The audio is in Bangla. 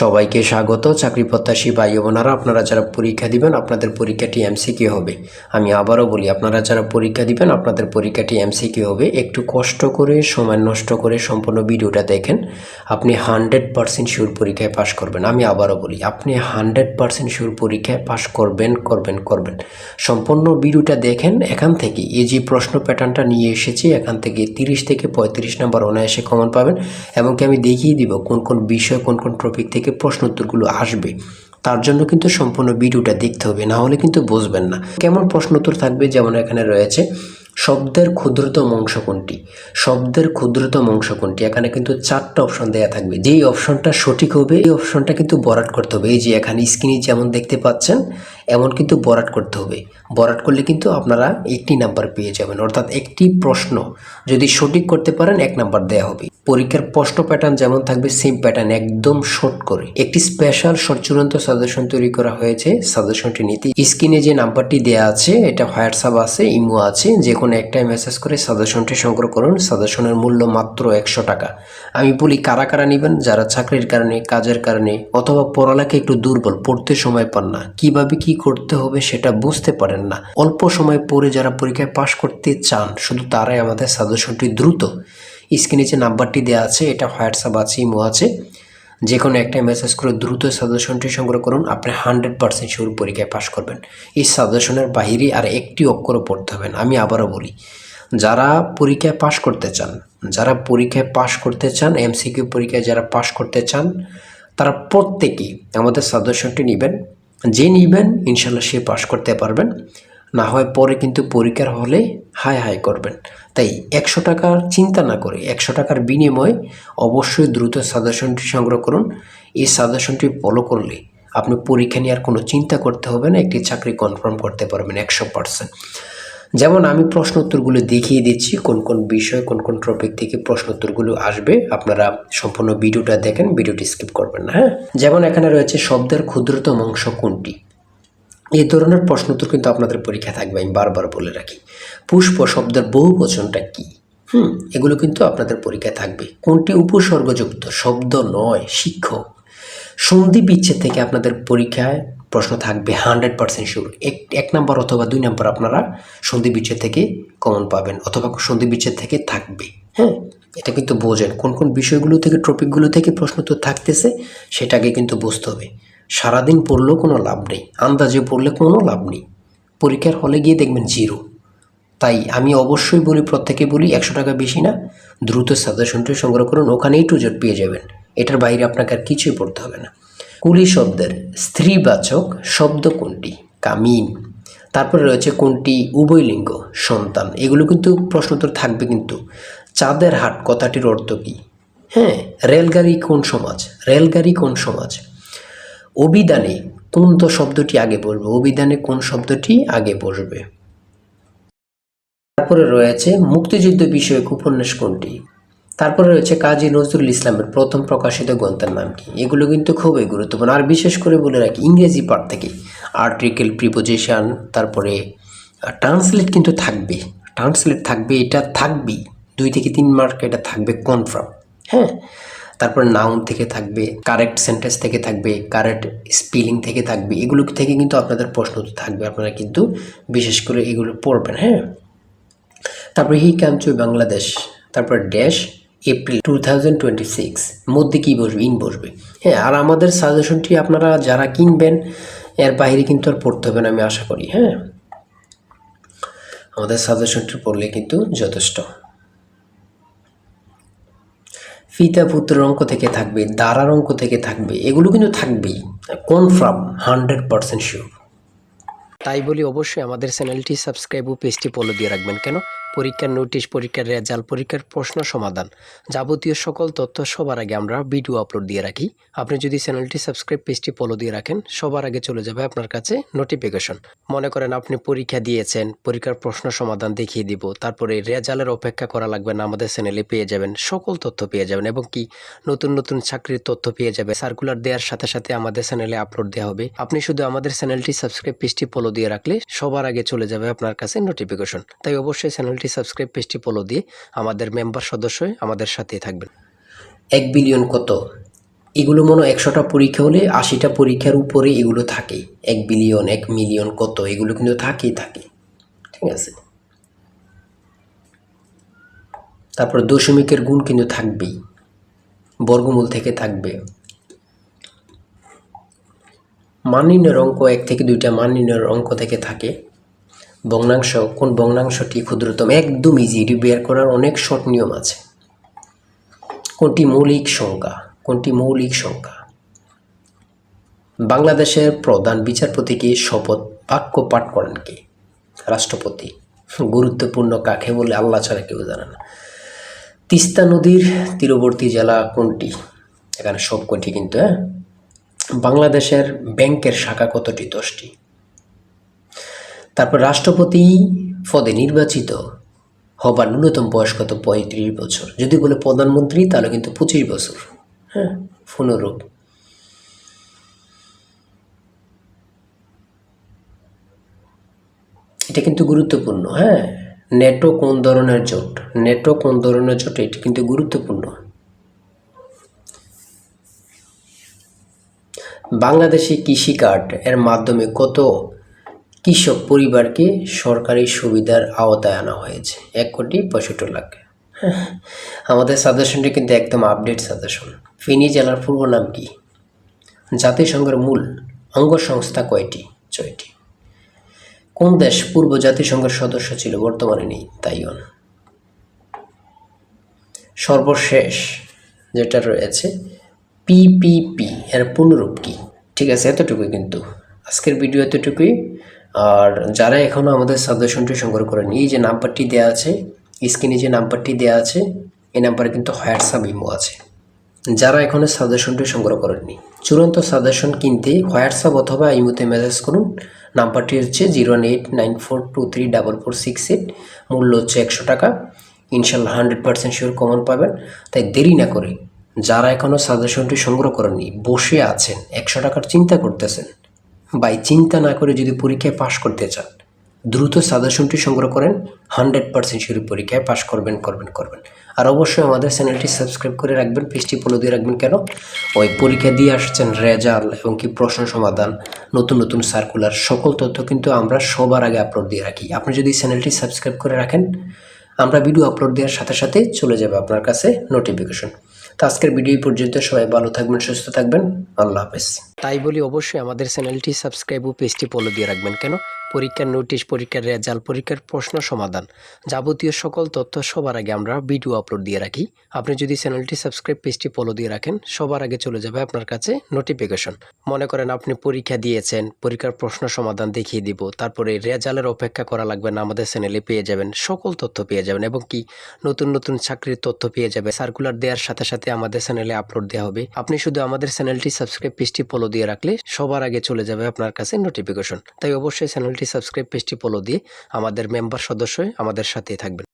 সবাইকে স্বাগত। চাকরি প্রত্যাশী ভাই বোনেরা, আপনারা যারা পরীক্ষা দিবেন আপনাদের পরীক্ষাটি এমসিকিউ হবে। আমি আবারও বলি, আপনারা যারা পরীক্ষা দিবেন আপনাদের পরীক্ষাটি এমসিকিউ হবে। একটু কষ্ট করে সময় নষ্ট করে সম্পূর্ণ ভিডিওটা দেখেন, আপনি 100% শিওর পরীক্ষায় পাশ করবেন। আমি আবারও বলি, আপনি 100% শিওর পরীক্ষায় পাশ করবেন করবেন করবেন। সম্পূর্ণ ভিডিওটা দেখেন। এখান থেকে এই যে প্রশ্ন প্যাটার্নটা নিয়ে এসেছি, এখান থেকে 30 থেকে 35 নাম্বার অনায়াসে কমন পাবেন। এমনকি আমি দেখিয়ে দিব কোন কোন বিষয় কোন কোন টপিক থেকে প্রশ্ন উত্তরগুলো আসবে। তার জন্য কিন্তু সম্পূর্ণ ভিডিওটা দেখতে হবে, না হলে কিন্তু বুঝবেন না কেমন প্রশ্ন উত্তর থাকবে। যেমন এখানে রয়েছে শব্দের ক্ষুদ্রতম অংশ কোনটি, শব্দের ক্ষুদ্রতম অংশ কোনটি। এখানে কিন্তু 4টা অপশন দেওয়া থাকবে। যেই অপশনটা সঠিক হবে এই অপশনটা কিন্তু বরাট করতে হবে। এই যে এখানে স্ক্রিনে যেমন দেখতে পাচ্ছেন এমন কিন্তু বরাট করতে হবে। বরাট করলে কিন্তু আপনারা 1 নাম্বার পেয়ে যাবেন, অর্থাৎ একটি প্রশ্ন যদি সঠিক করতে পারেন 1 নাম্বার দেওয়া হবে। পরীক্ষার প্রশ্ন প্যাটার্ন যেমন থাকবে সেম প্যাটার্ন, একদম শর্ট করে একটি স্পেশাল শর্ট চূড়ান্ত সাজেশন তৈরি করা হয়েছে। সাজেশনটি নিতে স্ক্রিনে যে নাম্বারটি দেওয়া আছে, এটা হোয়াটসঅ্যাপ আছে, ইমো আছে, যে কোনো একটাই মেসেজ করে সাজেশনটি সংগ্রহ করুন। সাজেশনের মূল্য মাত্র 100 টাকা। আমি বলি কারা কারা নেবেন, যারা চাকরির কারণে, কাজের কারণে অথবা পড়ালেখা একটু দুর্বল, পড়তে সময় পান না, কিভাবে কি করতে হবে সেটা বুঝতে পারেন না, অল্প সময় পড়ে যারা পরীক্ষায় পাশ করতে চান, শুধু তারাই আমাদের সাজেশনটি দ্রুত স্ক্রিনে যে নাম্বারটি দেওয়া আছে, এটা হোয়াটসঅ্যাপ আছে, ইমো আছে, যে কোনো একটা মেসেজ করে দ্রুত সাজেশনটি সংগ্রহ করুন। আপনি 100% শিওর পরীক্ষায় পাশ করবেন। এই সাজেশনের বাহিরে আর একটি অক্ষরও পড়তে হবে না। আমি আবারও বলি, যারা পরীক্ষায় পাশ করতে চান, যারা পরীক্ষায় পাশ করতে চান, এমসিকিউ পরীক্ষায় যারা পাশ করতে চান, তারা প্রত্যেকেই আমাদের সাজেশনটি নেবেন। যে নেবেন ইনশাল্লাহ সে পাশ করতে পারবেন, না হয় পরে কিন্তু পরীক্ষার হলে হাই হাই করবেন। তাই 100 টাকার চিন্তা না করে 100 টাকার বিনিময়ে অবশ্যই দ্রুত সাজেশনটি সংগ্রহ করুন। এই সাজেশনটি ফলো করলে আপনি পরীক্ষা নিয়ে আর কোনো চিন্তা করতে হবে না, একটি চাকরি কনফার্ম করতে পারবেন 100%। যেমন আমি প্রশ্ন উত্তরগুলো দেখিয়ে দিচ্ছি, কোন কোন বিষয় কোন কোন টপিক থেকে প্রশ্ন উত্তরগুলো আসবে। আপনারা সম্পূর্ণ ভিডিওটা দেখেন, ভিডিওটি স্কিপ করবেন না। হ্যাঁ, যেমন এখানে রয়েছে শব্দের ক্ষুদ্রতম অংশ কোনটি। এই ধরনের প্রশ্ন উত্তর কিন্তু আপনাদের পরীক্ষা থাকবে। আমি বারবার বলে রাখি, পুষ্প শব্দের বহুবচনটা কি, এগুলো কিন্তু আপনাদের পরীক্ষায় থাকবে। কোনটি উপসর্গযুক্ত শব্দ নয়, শিক্ষক। সন্ধি বিচ্ছেদ থেকে আপনাদের পরীক্ষায় প্রশ্ন থাকবে 100% শিওর। এক নাম্বার অথবা 2 নাম্বার আপনারা সন্ধি বিচ্ছেদ থেকে কমন পাবেন, অথবা সন্ধি বিচ্ছেদ থেকে থাকবে। হ্যাঁ, এটা কিন্তু বোঝেন কোন কোন বিষয়গুলো থেকে, টপিকগুলো থেকে প্রশ্ন তো থাকতেছে, সেটাকে কিন্তু বুঝতে হবে। সারাদিন পড়লেও কোনো লাভ নেই, আন্দাজে পড়লে কোনো লাভ নেই, পরীক্ষার হলে গিয়ে দেখবেন জিরো। তাই আমি অবশ্যই বলি, প্রত্যেকে বলি, 100 টাকা বেশি না, দ্রুত সাজেশনটি সংগ্রহ করুন, ওখানেই টু জেড পেয়ে যাবেন। এটার বাইরে আপনাকে আর কিছুই পড়তে হবে না। কুলি শব্দের স্ত্রীবাচক শব্দ কোনটি, কামিন। তারপরে রয়েছে কোনটি উভয়লিঙ্গ, সন্তান। এগুলো কিন্তু প্রশ্ন উত্তর থাকবে। কিন্তু চাঁদের হাট কথাটির অর্থ কী? হ্যাঁ, রেলগাড়ি কোন সমাজ, রেলগাড়ি কোন সমাজ। অভিধানে কোন তো শব্দটি আগে বসবে, অভিধানে কোন শব্দটি আগে বসবে। তারপরে রয়েছে মুক্তিযুদ্ধ বিষয়ক উপন্যাস কোনটি। তারপরে রয়েছে কাজী নজরুল ইসলামের প্রথম প্রকাশিত গ্রন্থের নাম কি। এগুলো কিন্তু খুবই গুরুত্বপূর্ণ। আর বিশেষ করে বলে রাখি, ইংরেজি পার্ট থেকে আর্টিকেল, প্রিপোজিশন, তারপরে ট্রান্সলেট কিন্তু থাকবে, ট্রান্সলেট থাকবে, এটা থাকবেই। 2 থেকে 3 মার্ক এটা থাকবে কনফার্ম। হ্যাঁ, তারপর নাউন থেকে থাকবে, কারেক্ট সেন্টেন্স থেকে থাকবে, কারেক্ট স্পেলিং থেকে থাকবে। এগুলো থেকে কিন্তু আপনাদের প্রশ্ন থাকবে, আপনারা কিন্তু বিশেষ করে এগুলো পড়বেন। হ্যাঁ, তারপরে হি কাম টু বাংলাদেশ, তারপর ড্যাশ এপ্রিল 2026 মধ্যে কী বসবে, ইন বসবে। হ্যাঁ, আর আমাদের সাজেশনটি আপনারা যারা কিনবেন এর বাইরে কিন্তু আর পড়তে হবে না, আমি আশা করি। হ্যাঁ, আমাদের সাজেশনটি পড়লে কিন্তু যথেষ্ট। পিতা পুত্রের অঙ্ক থেকে থাকবে, দ্বারার অঙ্ক থেকে থাকবে, এগুলো কিন্তু থাকবেই কনফার্ম, 100% শিওর। তাই বলি অবশ্যই আমাদের চ্যানেলটি সাবস্ক্রাইব ও পেজটি ফলো দিয়ে রাখবেন। কেন? পরীক্ষার নোটিশ, পরীক্ষার রেজাল্ট, পরীক্ষার প্রশ্ন সমাধান, যাবতীয় সকল তথ্য সবার আগে আমরা ভিডিও আপলোড দিয়ে রাখি। আপনি যদি চ্যানেলটি সাবস্ক্রাইব, পেজটি ফলো দিয়ে রাখেন, সবার আগে চলে যাবে আপনার কাছে নোটিফিকেশন। মনে করেন আপনি পরীক্ষা দিয়েছেন, পরীক্ষার প্রশ্ন সমাধান দেখিয়ে দিব, তারপরে রেজাল্টের অপেক্ষা করা লাগবে না, আমাদের চ্যানেলে পেয়ে যাবেন, সকল তথ্য পেয়ে যাবেন, এবং কি নতুন নতুন চাকরির তথ্য পেয়ে যাবে। সার্কুলার দেওয়ার সাথে সাথে আমাদের চ্যানেলে আপলোড দেওয়া হবে। আপনি শুধু আমাদের চ্যানেলটি সাবস্ক্রাইব, পেজটি ফলো দিয়ে রাখলে সবার আগে চলে যাবে আপনার কাছে নোটিফিকেশন। তাই অবশ্যই চ্যানেলটি সাবস্ক্রাইব, পেজটি ফলো দিয়ে আমাদের মেম্বার সদস্য হয়ে আমাদের সাথেই থাকবেন। 1 বিলিয়ন কত? এগুলো মনে হয় 100টা পরীক্ষা হলে 80টা পরীক্ষার উপরে এগুলো থাকে। 1 বিলিয়ন 1 মিলিয়ন কত এগুলো কিন্তু থাকেই থাকে, ঠিক আছে। তারপর দশমিকের গুণ কিন্তু থাকবেই, বর্গমূল থেকে থাকবে। মান নির্ণয়ের অঙ্ক 1 থেকে 2টা মান নির্ণয়ের অঙ্ক থেকে থাকে। ভগ্নাংশ, কোন ভগ্নাংশটি ক্ষুদ্রতম, একদম ইজি, এটি বের করার অনেক শর্ট নিয়ম আছে। কোনটি মৌলিক সংখ্যা, কোনটি মৌলিক সংখ্যা। বাংলাদেশের প্রধান বিচারপতিকে শপথ বাক্য পাঠ করেন কে? রাষ্ট্রপতি। গুরুত্বপূর্ণ কাকে বলে আল্লাহ ছাড়া কেউ জানে না। তিস্তা নদীর তীরবর্তী জেলা কোনটি? এখানে সব কটি কিন্তু। বাংলাদেশের ব্যাংকের শাখা কতটি? 10টি। তারপর রাষ্ট্রপতি পদে নির্বাচিত হবার ন্যূনতম বয়স কত? 35 বছর। যদি বলে প্রধানমন্ত্রী তাহলে কিন্তু 25 বছর। হ্যাঁ, পুনরূপ। এটা কিন্তু গুরুত্বপূর্ণ। হ্যাঁ, নেটো কোন ধরনের জোট? নেটো কোন ধরনের জোট? এটি কিন্তু গুরুত্বপূর্ণ। বাংলাদেশি কৃষি কার্ড এর মাধ্যমে কত কৃষক পরিবারকে সরকারি সুবিধার আওতায় আনা হয়েছে? 1,65,00,000। আমাদের সাজেশনটি কিন্তু একদম আপডেট সাজেশন। ফেনী জেলার পূর্ব নাম কি? জাতিসংঘের মূল অঙ্গ সংস্থা কয়টি? 6টি। কোন দেশ পূর্ব জাতিসংঘের সদস্য ছিল, বর্তমানে নেই? তাইওয়ান। সর্বশেষ যেটা রয়েছে পিপিপি এর পুনরূপ কি? ঠিক আছে, এতটুকুই কিন্তু আজকের ভিডিও, এতটুকুই। আর যারা এখনও আমাদের সাজেশনটি সংগ্রহ করেনি, এই যে নাম্বারটি দেওয়া আছে স্ক্রিনে, যে নাম্বারটি দেওয়া আছে এই নাম্বারে কিন্তু হোয়াটসঅ্যাপ ইমো আছে। যারা এখনও সাজেশনটি সংগ্রহ করেননি, চূড়ান্ত সাজেশন কিনতে হোয়াটসঅ্যাপ অথবা ইমোতে মেসেজ করুন। নাম্বারটি হচ্ছে 01894234468। মূল্য হচ্ছে 100 টাকা। ইনশাল্লাহ 100% শিওর কমন পাবেন। তাই দেরি না করে যারা এখনও সাজেশনটি সংগ্রহ করেননি, বসে আছেন 100 টাকার চিন্তা করতেছেন, বাই চিন্তা না করে যদি পরীক্ষায় পাশ করতে চান, দ্রুত সাজেশনটি সংগ্রহ করেন। 100% শিওর পরীক্ষায় পাশ করবেন। আর অবশ্যই আমাদের চ্যানেলটি সাবস্ক্রাইব করে রাখবেন, পেজটি ফলো দিয়ে রাখবেন। কেন? ওই পরীক্ষা দিয়ে আসছেন রেজাল্ট এবং কি প্রশ্ন সমাধান, নতুন সার্কুলার, সকল তথ্য কিন্তু আমরা সবার আগে আপলোড দিয়ে রাখি। আপনি যদি চ্যানেলটি সাবস্ক্রাইব করে রাখেন, আমরা ভিডিও আপলোড দেওয়ার সাথে সাথে চলে যাবে আপনার কাছে নোটিফিকেশন। তো আজকের ভিডিও পর্যন্ত, সবাই ভালো থাকবেন, সুস্থ থাকবেন, আল্লাহ হাফেজ। তাই বলি অবশ্যই আমাদের চ্যানেলটি সাবস্ক্রাইব ও পেজটি ফলো দিয়ে রাখবেন। কেন? পরীক্ষার নোটিশ, পরীক্ষার রেজাল্ট, পরীক্ষার প্রশ্ন সমাধান, যাবতীয় সকল তথ্য সবার আগে আমরা ভিডিও আপলোড দিয়ে রাখি। আপনি যদি চ্যানেলটি সাবস্ক্রাইব, পেজটি ফলো দিয়ে রাখেন, সবার আগে চলে যাবে আপনার কাছে নোটিফিকেশন। মনে করেন আপনি পরীক্ষা দিয়েছেন, পরীক্ষার প্রশ্ন সমাধান দেখিয়ে দিব, তারপরে রেজাল্টের অপেক্ষা করা লাগবে না, আমাদের চ্যানেলে পেয়ে যাবেন, সকল তথ্য পেয়ে যাবেন এবং কি নতুন চাকরির তথ্য পেয়ে যাবে। সার্কুলার দেওয়ার সাথে সাথে আমাদের চ্যানেলে আপলোড দেওয়া হবে। আপনি শুধু আমাদের চ্যানেলটি সাবস্ক্রাইব, পেজটি ফলো দিয়ে রাখলে সবার আগে চলে যাবে আপনার কাছে নোটিফিকেশন। তাই অবশ্যই চ্যানেলটি সাবস্ক্রাইব, পেজটি ফলো দিয়ে আমাদের মেম্বার সদস্য হয়ে আমাদের সাথেই থাকবেন।